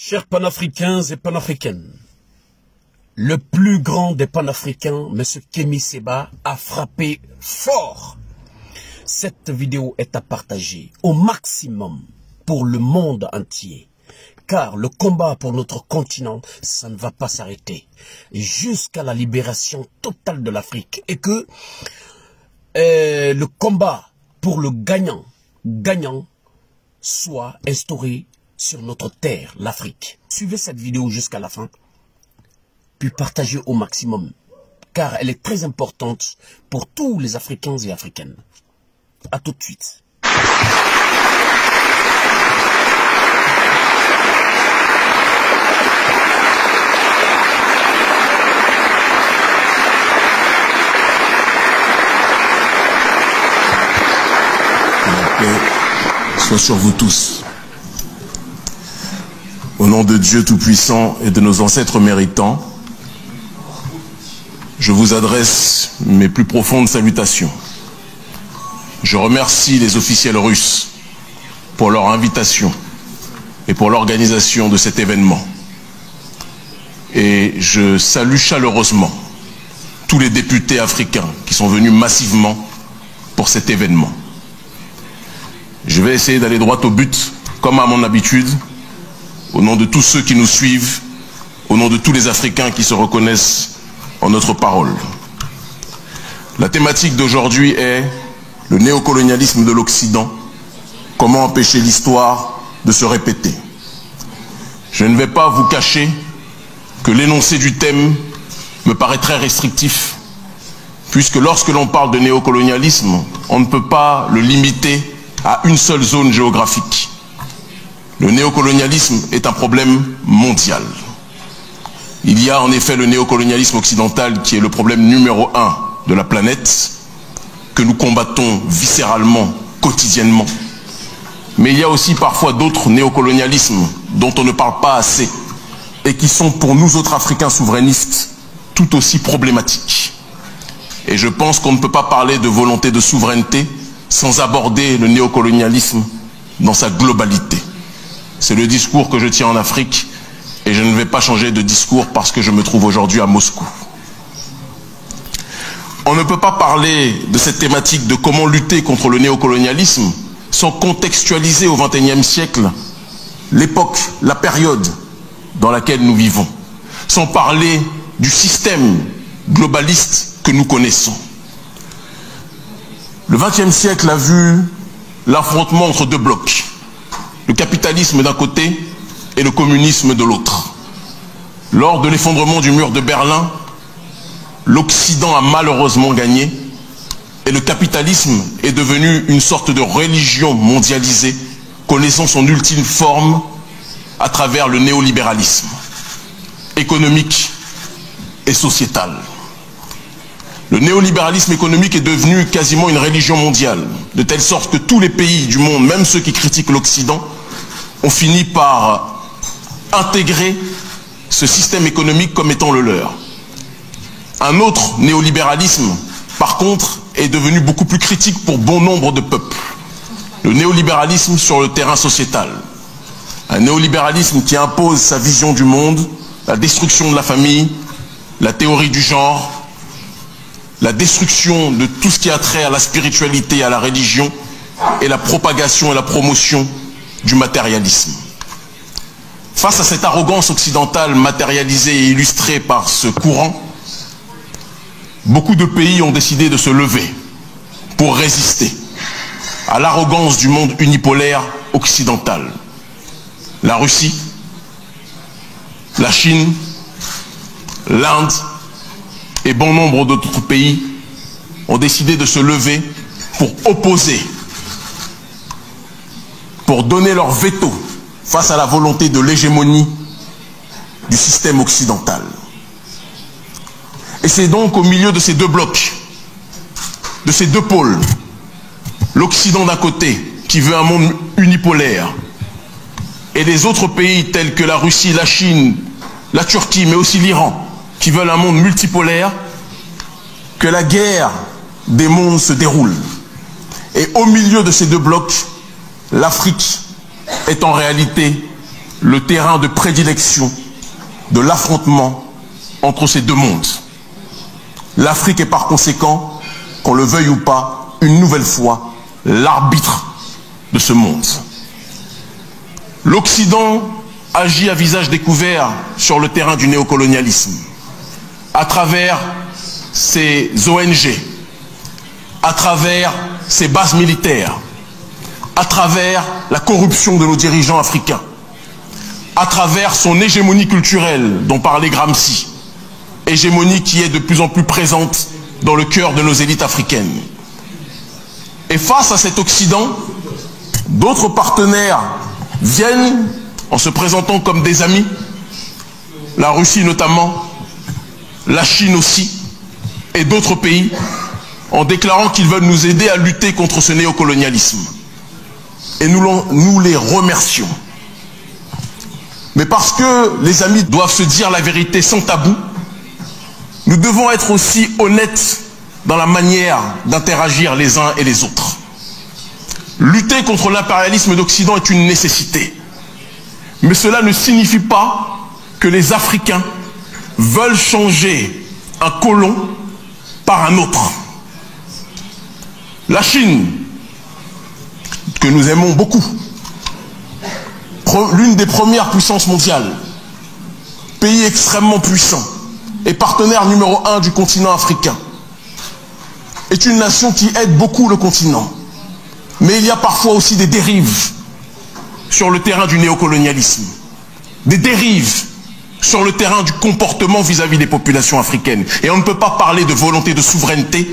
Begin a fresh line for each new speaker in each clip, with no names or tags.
Chers panafricains et panafricaines, le plus grand des panafricains, M. Kémy Séba, a frappé fort. Cette vidéo est à partager au maximum pour le monde entier. Car le combat pour notre continent, ça ne va pas s'arrêter jusqu'à la libération totale de l'Afrique. Et que le combat pour le gagnant soit instauré sur notre terre, l'Afrique. Suivez cette vidéo jusqu'à la fin, puis partagez au maximum, car elle est très importante pour tous les Africains et Africaines. A tout de suite.
La paix soit sur vous tous. Au nom de Dieu Tout-Puissant et de nos ancêtres méritants, je vous adresse mes plus profondes salutations. Je remercie les officiels russes pour leur invitation et pour l'organisation de cet événement. Et je salue chaleureusement tous les députés africains qui sont venus massivement pour cet événement. Je vais essayer d'aller droit au but, comme à mon habitude, au nom de tous ceux qui nous suivent, au nom de tous les Africains qui se reconnaissent en notre parole. La thématique d'aujourd'hui est le néocolonialisme de l'Occident, comment empêcher l'histoire de se répéter. Je ne vais pas vous cacher que l'énoncé du thème me paraît très restrictif, puisque lorsque l'on parle de néocolonialisme, on ne peut pas le limiter à une seule zone géographique. Le néocolonialisme est un problème mondial. Il y a en effet le néocolonialisme occidental qui est le problème numéro 1 de la planète, que nous combattons viscéralement, quotidiennement. Mais il y a aussi parfois d'autres néocolonialismes dont on ne parle pas assez et qui sont pour nous autres Africains souverainistes tout aussi problématiques. Et je pense qu'on ne peut pas parler de volonté de souveraineté sans aborder le néocolonialisme dans sa globalité. C'est le discours que je tiens en Afrique et je ne vais pas changer de discours parce que je me trouve aujourd'hui à Moscou. On ne peut pas parler de cette thématique de comment lutter contre le néocolonialisme sans contextualiser au XXIe siècle l'époque, la période dans laquelle nous vivons, sans parler du système globaliste que nous connaissons. Le XXe siècle a vu l'affrontement entre deux blocs. Le capitalisme d'un côté et le communisme de l'autre. Lors de l'effondrement du mur de Berlin, l'Occident a malheureusement gagné et le capitalisme est devenu une sorte de religion mondialisée, connaissant son ultime forme à travers le néolibéralisme économique et sociétal. Le néolibéralisme économique est devenu quasiment une religion mondiale, de telle sorte que tous les pays du monde, même ceux qui critiquent l'Occident, ont fini par intégrer ce système économique comme étant le leur. Un autre néolibéralisme, par contre, est devenu beaucoup plus critique pour bon nombre de peuples. Le néolibéralisme sur le terrain sociétal. Un néolibéralisme qui impose sa vision du monde, la destruction de la famille, la théorie du genre, la destruction de tout ce qui a trait à la spiritualité et à la religion, et la propagation et la promotion du matérialisme. Face à cette arrogance occidentale matérialisée et illustrée par ce courant, beaucoup de pays ont décidé de se lever pour résister à l'arrogance du monde unipolaire occidental. La Russie, la Chine, l'Inde et bon nombre d'autres pays ont décidé de se lever pour opposer, pour donner leur veto face à la volonté de l'hégémonie du système occidental. Et c'est donc au milieu de ces deux blocs, de ces deux pôles, l'Occident d'un côté qui veut un monde unipolaire et les autres pays tels que la Russie, la Chine, la Turquie, mais aussi l'Iran, qui veulent un monde multipolaire, que la guerre des mondes se déroule. Et au milieu de ces deux blocs, l'Afrique est en réalité le terrain de prédilection de l'affrontement entre ces deux mondes. L'Afrique est par conséquent, qu'on le veuille ou pas, une nouvelle fois, l'arbitre de ce monde. L'Occident agit à visage découvert sur le terrain du néocolonialisme, à travers ses ONG, à travers ses bases militaires, à travers la corruption de nos dirigeants africains, à travers son hégémonie culturelle dont parlait Gramsci, hégémonie qui est de plus en plus présente dans le cœur de nos élites africaines. Et face à cet Occident, d'autres partenaires viennent en se présentant comme des amis, la Russie notamment, la Chine aussi, et d'autres pays, en déclarant qu'ils veulent nous aider à lutter contre ce néocolonialisme. Et nous les remercions. Mais parce que les amis doivent se dire la vérité sans tabou, nous devons être aussi honnêtes dans la manière d'interagir les uns et les autres. Lutter contre l'impérialisme d'Occident est une nécessité. Mais cela ne signifie pas que les Africains veulent changer un colon par un autre. La Chine, que nous aimons beaucoup, l'une des premières puissances mondiales, pays extrêmement puissant et partenaire numéro 1 du continent africain, est une nation qui aide beaucoup le continent. Mais il y a parfois aussi des dérives sur le terrain du néocolonialisme, des dérives sur le terrain du comportement vis-à-vis des populations africaines. Et on ne peut pas parler de volonté de souveraineté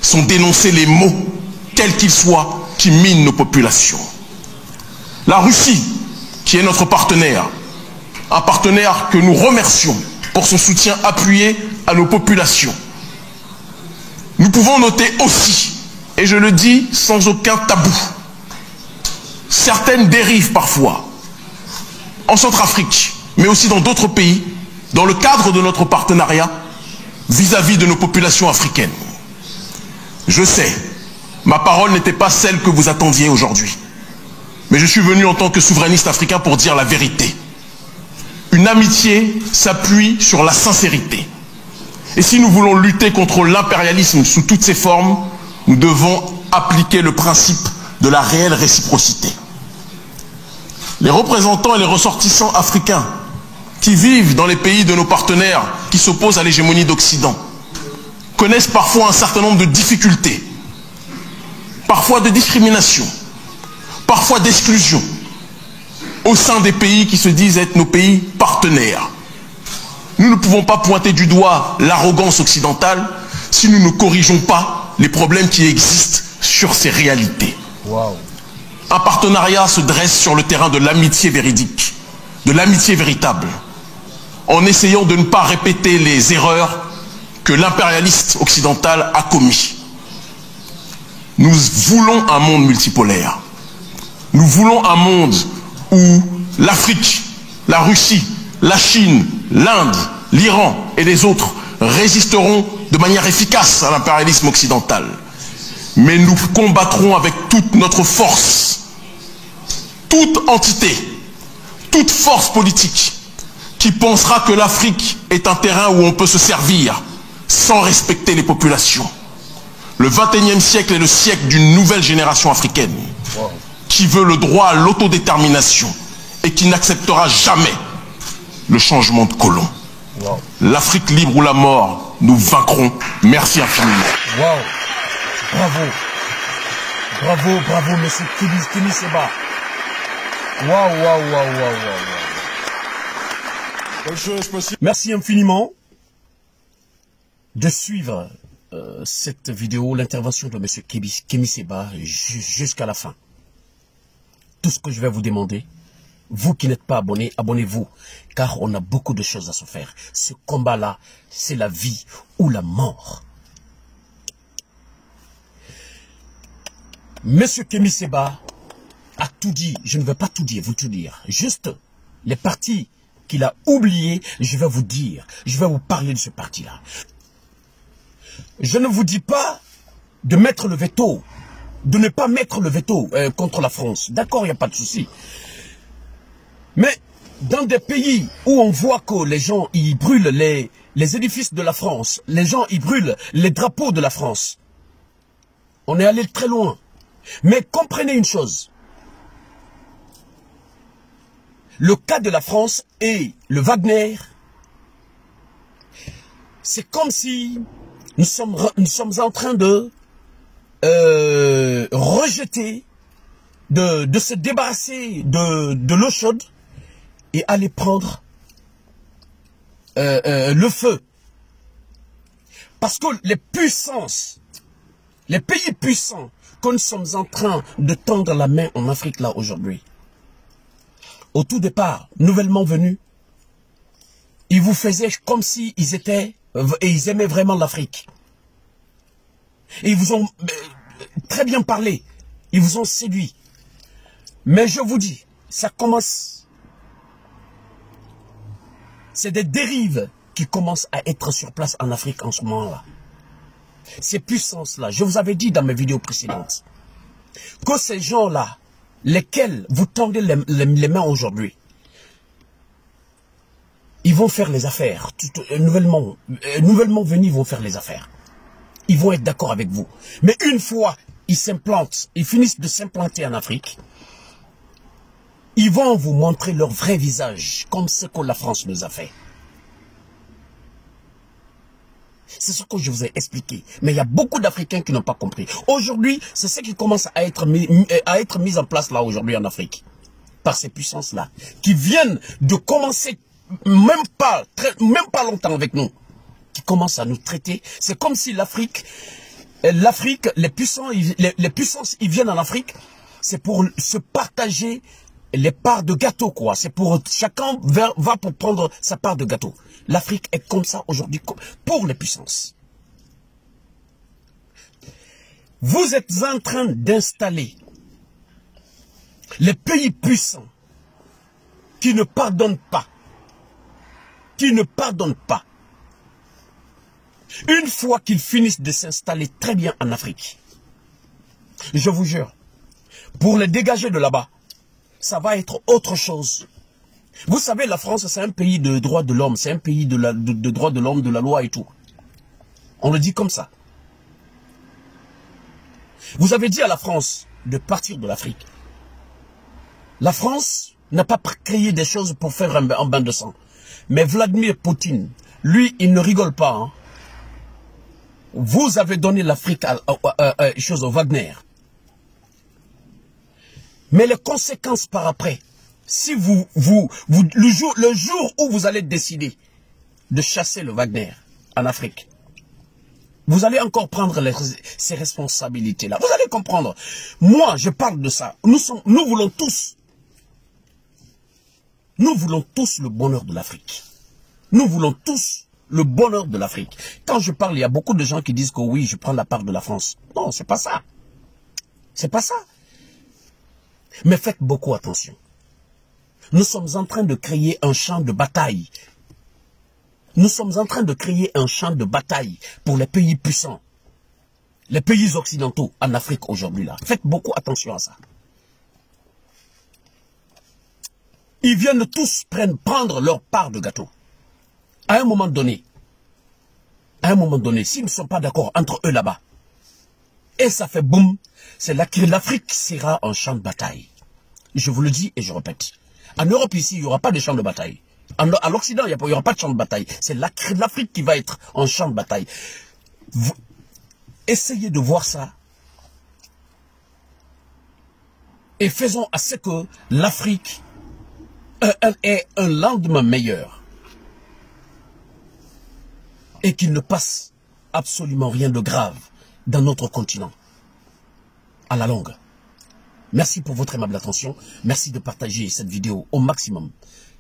sans dénoncer les maux, quels qu'ils soient, qui minent nos populations. La Russie, qui est notre partenaire, un partenaire que nous remercions pour son soutien appuyé à nos populations. Nous pouvons noter aussi, et je le dis sans aucun tabou, certaines dérives parfois, en Centrafrique, mais aussi dans d'autres pays, dans le cadre de notre partenariat vis-à-vis de nos populations africaines. Je sais, ma parole n'était pas celle que vous attendiez aujourd'hui, mais je suis venu en tant que souverainiste africain pour dire la vérité. Une amitié s'appuie sur la sincérité. Et si nous voulons lutter contre l'impérialisme sous toutes ses formes, nous devons appliquer le principe de la réelle réciprocité. Les représentants et les ressortissants africains qui vivent dans les pays de nos partenaires qui s'opposent à l'hégémonie d'Occident connaissent parfois un certain nombre de difficultés, parfois de discrimination, parfois d'exclusion au sein des pays qui se disent être nos pays partenaires. Nous ne pouvons pas pointer du doigt l'arrogance occidentale si nous ne corrigeons pas les problèmes qui existent sur ces réalités.
Wow.
Un partenariat se dresse sur le terrain de l'amitié véridique, de l'amitié véritable, en essayant de ne pas répéter les erreurs que l'impérialiste occidental a commis. Nous voulons un monde multipolaire. Nous voulons un monde où l'Afrique, la Russie, la Chine, l'Inde, l'Iran et les autres résisteront de manière efficace à l'impérialisme occidental. Mais nous combattrons avec toute notre force, toute entité, toute force politique qui pensera que l'Afrique est un terrain où on peut se servir sans respecter les populations. Le XXIe siècle est le siècle d'une nouvelle génération africaine qui veut le droit à l'autodétermination et qui n'acceptera jamais le changement de colon. Wow. L'Afrique libre ou la mort, nous vaincrons. Merci infiniment.
Wow. Bravo. Bravo, bravo, monsieur Kémy Séba. Wow, wow, wow, wow, wow. Merci infiniment de suivre cette vidéo, l'intervention de monsieur Kémy Séba jusqu'à la fin. Tout ce que je vais vous demander, vous qui n'êtes pas abonnés, abonnez-vous, car on a beaucoup de choses à se faire. Ce combat-là, c'est la vie ou la mort. Monsieur Kémy Séba a tout dit. Je ne vais pas tout dire, vous tout dire. Juste les parties qu'il a oubliées, je vais vous dire. Je vais vous parler de ce parti-là. Je ne vous dis pas de mettre le veto, de ne pas mettre le veto contre la France. D'accord, il n'y a pas de souci. Mais dans des pays où on voit que les gens ils brûlent les édifices de la France, les gens ils brûlent les drapeaux de la France. On est allé très loin. Mais comprenez une chose. Le cas de la France et le Wagner, c'est comme si nous sommes en train de rejeter, de se débarrasser de l'eau chaude et aller prendre le feu. Parce que les puissances, les pays puissants que nous sommes en train de tendre la main en Afrique là aujourd'hui, au tout départ, nouvellement venus, ils vous faisaient comme si ils aimaient vraiment l'Afrique. Et ils vous ont très bien parlé, ils vous ont séduit. Mais je vous dis, ça commence, c'est des dérives qui commencent à être sur place en Afrique en ce moment-là. Ces puissances-là, je vous avais dit dans mes vidéos précédentes, que ces gens-là, lesquels vous tendez les mains aujourd'hui, ils vont faire les affaires. Nouvellement venus, ils vont faire les affaires. Ils vont être d'accord avec vous. Mais une fois ils s'implantent, ils finissent de s'implanter en Afrique, ils vont vous montrer leur vrai visage, comme ce que la France nous a fait. C'est ce que je vous ai expliqué. Mais il y a beaucoup d'Africains qui n'ont pas compris. Aujourd'hui, c'est ce qui commence à être mis en place là aujourd'hui en Afrique. Par ces puissances-là. Qui viennent de commencer même pas longtemps avec nous. Qui commencent à nous traiter. C'est comme si l'Afrique, les puissances, ils viennent en Afrique. C'est pour se partager les parts de gâteau, quoi. C'est pour chacun va pour prendre sa part de gâteau. L'Afrique est comme ça aujourd'hui pour les puissances. Vous êtes en train d'installer les pays puissants qui ne pardonnent pas. Qui ne pardonnent pas. Une fois qu'ils finissent de s'installer très bien en Afrique, je vous jure, pour les dégager de là-bas, ça va être autre chose. Vous savez, la France, c'est un pays de droits de l'homme, c'est un pays de droits de l'homme, de la loi et tout. On le dit comme ça. Vous avez dit à la France de partir de l'Afrique. La France n'a pas créé des choses pour faire un bain de sang. Mais Vladimir Poutine, lui, il ne rigole pas. Hein. Vous avez donné l'Afrique au Wagner. Mais les conséquences par après, si le jour où vous allez décider de chasser le Wagner en Afrique, vous allez encore prendre ces responsabilités-là. Vous allez comprendre. Moi, je parle de ça. Nous voulons tous le bonheur de l'Afrique. Nous voulons tous le bonheur de l'Afrique. Quand je parle, il y a beaucoup de gens qui disent que oui, je prends la part de la France. Non, c'est pas ça. C'est pas ça. Mais faites beaucoup attention. Nous sommes en train de créer un champ de bataille. Nous sommes en train de créer un champ de bataille pour les pays puissants. Les pays occidentaux en Afrique aujourd'hui là. Faites beaucoup attention à ça. Ils viennent tous prendre leur part de gâteau. À un moment donné, s'ils ne sont pas d'accord entre eux là-bas, et ça fait boum, c'est là que l'Afrique sera un champ de bataille. Je vous le dis et je répète. En Europe ici, il n'y aura pas de champ de bataille. À l'Occident, il n'y aura pas de champ de bataille. C'est l'Afrique qui va être un champ de bataille. Essayez de voir ça. Et faisons à ce que l'Afrique ait un lendemain meilleur. Et qu'il ne passe absolument rien de grave dans notre continent. À la longue. Merci pour votre aimable attention. Merci de partager cette vidéo au maximum.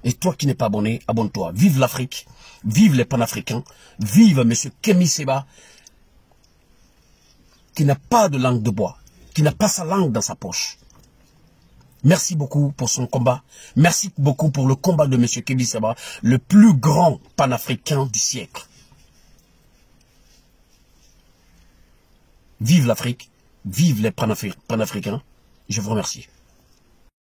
Et toi qui n'es pas abonné, abonne-toi. Vive l'Afrique. Vive les panafricains. Vive M. Kémy Séba, qui n'a pas de langue de bois, qui n'a pas sa langue dans sa poche. Merci beaucoup pour son combat. Merci beaucoup pour le combat de M. Kémy Séba, le plus grand panafricain du siècle. Vive l'Afrique. Vive les panafricains. Je vous remercie.